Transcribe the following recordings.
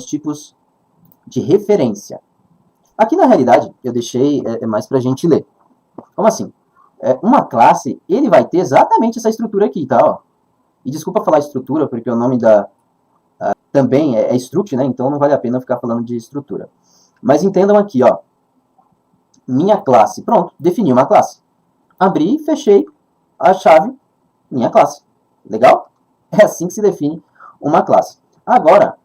tipos de referência. Aqui na realidade eu deixei mais para a gente ler. Como assim? Uma classe, ele vai ter exatamente essa estrutura aqui, tá? Ó. E desculpa falar estrutura, porque o nome também é struct, né? Então não vale a pena ficar falando de estrutura. Mas entendam aqui, ó. Minha classe, pronto, defini uma classe. Abri, fechei a chave, minha classe. Legal? É assim que se define uma classe. Agora,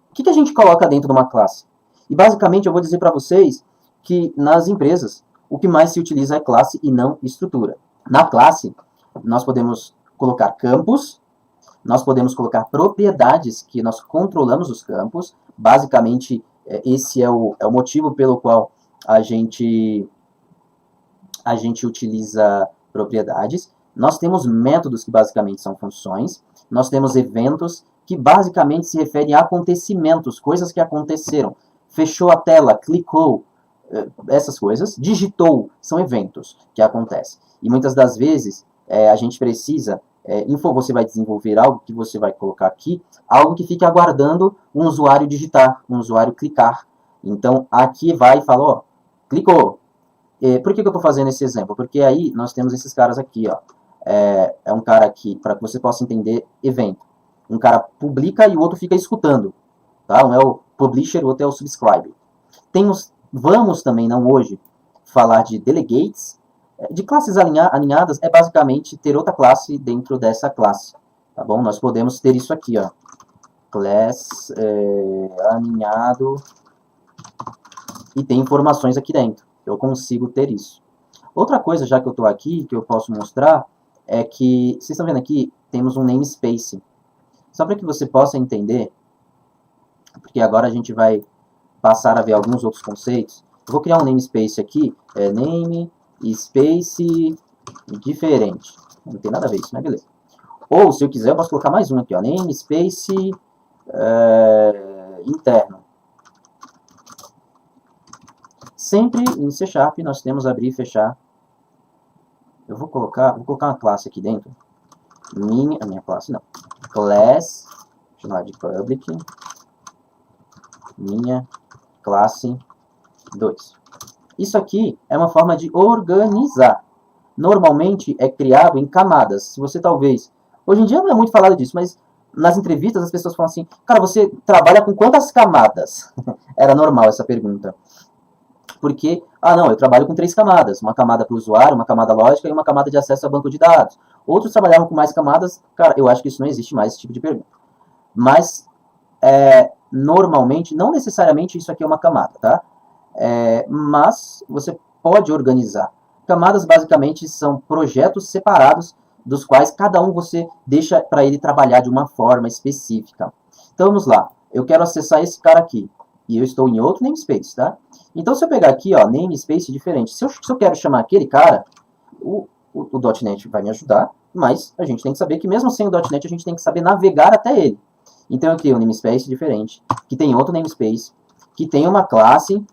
o que a gente coloca dentro de uma classe? E basicamente eu vou dizer para vocês que nas empresas o que mais se utiliza é classe e não estrutura. Na classe, nós podemos colocar campos, nós podemos colocar propriedades que nós controlamos os campos. Basicamente, esse é o motivo pelo qual a gente utiliza propriedades. Nós temos métodos que basicamente são funções. Nós temos eventos que basicamente se referem a acontecimentos, coisas que aconteceram. Fechou a tela, clicou, essas coisas. Digitou, são eventos que acontecem. E muitas das vezes a gente precisa, você vai desenvolver algo que você vai colocar aqui, algo que fique aguardando um usuário digitar, um usuário clicar. Então aqui vai e fala, ó, clicou. Por que eu estou fazendo esse exemplo? Porque aí nós temos esses caras aqui, ó. É um cara aqui, para que você possa entender, evento. Um cara publica e o outro fica escutando. Tá? Um é o publisher, o outro é o subscribe. Vamos também, não hoje, falar de delegates. De classes alinhadas é basicamente ter outra classe dentro dessa classe. Tá bom? Nós podemos ter isso aqui, ó. Class alinhado e tem informações aqui dentro. Eu consigo ter isso. Outra coisa, já que eu estou aqui, que eu posso mostrar, é que, vocês estão vendo aqui, temos um namespace. Só para que você possa entender, porque agora a gente vai passar a ver alguns outros conceitos. Eu vou criar um namespace aqui, namespace diferente. Não tem nada a ver isso, né? Beleza. Ou, se eu quiser, eu posso colocar mais um aqui, ó, namespace interno. Sempre em C# nós temos abrir e fechar. Eu vou colocar uma classe aqui dentro. A minha classe não. Class, chamar de public. Minha classe 2. Isso aqui é uma forma de organizar. Normalmente é criado em camadas. Se você talvez... Hoje em dia não é muito falado disso, mas nas entrevistas as pessoas falam assim, cara, você trabalha com quantas camadas? Era normal essa pergunta. Porque, não, eu trabalho com 3 camadas. Uma camada para o usuário, uma camada lógica e uma camada de acesso a banco de dados. Outros trabalhavam com mais camadas. Cara, eu acho que isso não existe mais, esse tipo de pergunta. Mas, normalmente, não necessariamente isso aqui é uma camada, tá? Mas você pode organizar. Camadas, basicamente, são projetos separados, dos quais cada um você deixa para ele trabalhar de uma forma específica. Então, vamos lá. Eu quero acessar esse cara aqui. E eu estou em outro namespace, tá? Então, se eu pegar aqui, ó, namespace diferente, se eu quero chamar aquele cara, o .NET vai me ajudar, mas a gente tem que saber que mesmo sem o .NET, a gente tem que saber navegar até ele. Então, eu crio um namespace diferente, que tem outro namespace, que tem uma classe,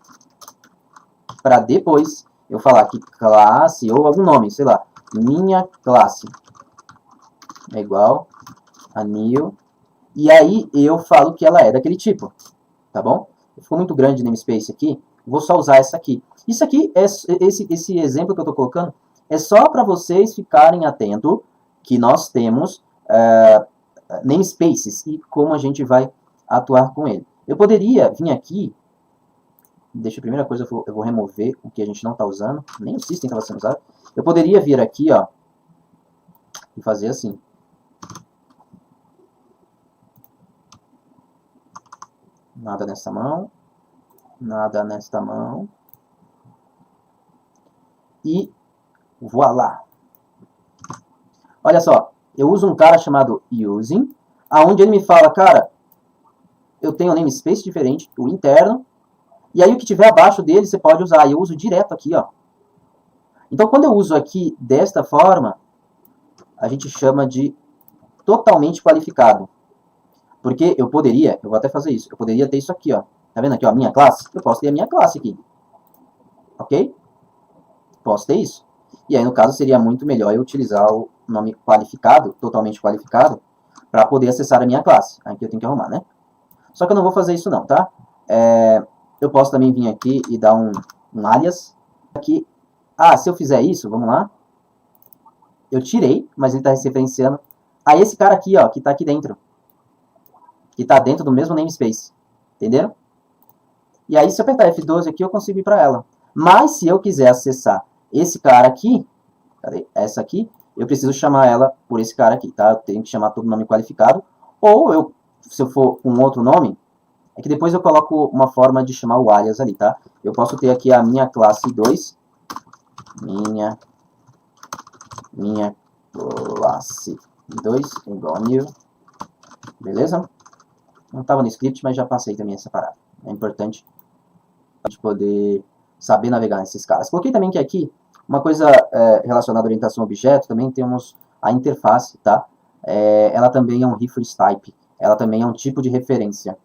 para depois eu falar que classe, ou algum nome, sei lá, minha classe é igual a new, e aí eu falo que ela é daquele tipo, tá bom? Ficou muito grande o namespace aqui, vou só usar essa aqui. Isso aqui, esse exemplo que eu estou colocando, é só para vocês ficarem atentos que nós temos namespaces e como a gente vai atuar com ele. Eu poderia vir aqui, deixa a primeira coisa, eu vou remover o que a gente não está usando, nem o system estava sendo usado. Eu poderia vir aqui, ó, e fazer assim. Nada nessa mão. Nada nesta mão. E voilá. Olha só, eu uso um cara chamado using, aonde ele me fala, cara, eu tenho um namespace diferente, o interno, e aí o que tiver abaixo dele você pode usar. E eu uso direto aqui, ó. Então, quando eu uso aqui desta forma, a gente chama de totalmente qualificado. Porque eu vou até fazer isso, eu poderia ter isso aqui, ó. Tá vendo aqui, ó, minha classe? Eu posso ter a minha classe aqui. Ok? Posso ter isso. E aí, no caso, seria muito melhor eu utilizar o nome qualificado, totalmente qualificado, para poder acessar a minha classe. Aqui eu tenho que arrumar, né? Só que eu não vou fazer isso não, tá? Eu posso também vir aqui e dar um alias. Aqui, se eu fizer isso, vamos lá. Eu tirei, mas ele está se referenciando a esse cara aqui, ó, que está aqui dentro. Que está dentro do mesmo namespace. Entenderam? E aí, se eu apertar F12 aqui, eu consigo ir para ela. Mas, se eu quiser acessar esse cara aqui, cadê? Essa aqui, eu preciso chamar ela por esse cara aqui, tá? Eu tenho que chamar todo nome qualificado. Ou, se eu for com outro nome, é que depois eu coloco uma forma de chamar o alias ali, tá? Eu posso ter aqui a minha classe 2. Minha classe 2 igual a new. Beleza? Não estava no script, mas já passei também essa parada. É importante a gente poder saber navegar nesses caras. Coloquei também que aqui, uma coisa relacionada à orientação a objeto, também temos a interface, tá? Ela também é um reference type. Ela também é um tipo de referência.